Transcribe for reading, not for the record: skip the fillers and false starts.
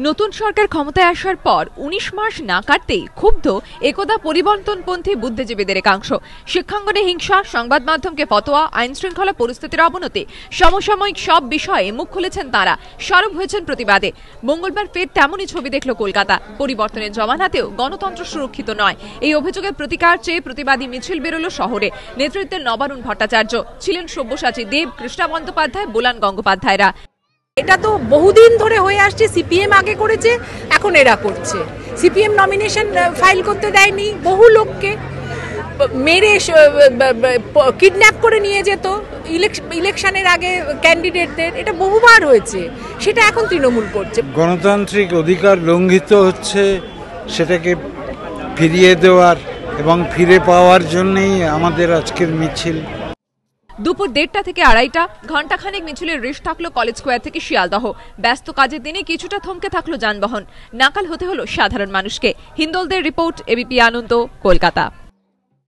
নতুন সরকার ক্ষমতায় আসার পর ১৯ মাস না কাটতেই ক্ষুব্ধ একদা পরিবর্তনপন্থী বুদ্ধিজীবীদের একাংশ। শিক্ষাঙ্গনে হিংসা, সংবাদ মাধ্যমকে ফতোয়া, আইন শৃঙ্খলা পরিস্থিতির অবনতি, সমসাময়িক সব বিষয়ে মুখ খুলেছেন তারা, সরব হয়েছেন প্রতিবাদে। মঙ্গলবার ফের তেমনই ছবি দেখল কলকাতা। পরিবর্তনের জমানাতেও গণতন্ত্র সুরক্ষিত নয়, এই অভিযোগের প্রতিকার চেয়ে প্রতিবাদী মিছিল বেরোল শহরে। নেতৃত্বে নবারুণ ভট্টাচার্য, ছিলেন সব্যসাচী দেব, কৃষ্ণা বন্দ্যোপাধ্যায়, বোলান গঙ্গোপাধ্যায়রা। এটা তো বহুদিন ধরে হয়ে আসছে, সিপিএম আগে করেছে, এখন এরা করছে। সিপিএম নমিনেশন ফাইল করতে দেয়নি, বহু লোককে মেরে কিডন্যাপ করে নিয়ে যেত ইলেকশনের আগে ক্যান্ডিডেটদের, এটা বহুবার হয়েছে, সেটা এখন তৃণমূল করছে। গণতান্ত্রিক অধিকার লঙ্ঘিত হচ্ছে, সেটাকে ফিরিয়ে দেওয়ার এবং ফিরে পাওয়ার জন্যই আমাদের আজকের মিছিল। দুপুর ১:৩০ থেকে ২:৩০, ঘণ্টাখানেক মিছিলের রেশ থাকলো কলেজ স্কোয়ার থেকে শিয়ালদহ। ব্যস্ত কাজের দিনে কিছুটা থমকে থাকলো যানবাহন, নাকাল হতে হলো সাধারণ মানুষকে। হিন্দোলদের রিপোর্ট, এবিপি আনন্দ, কলকাতা।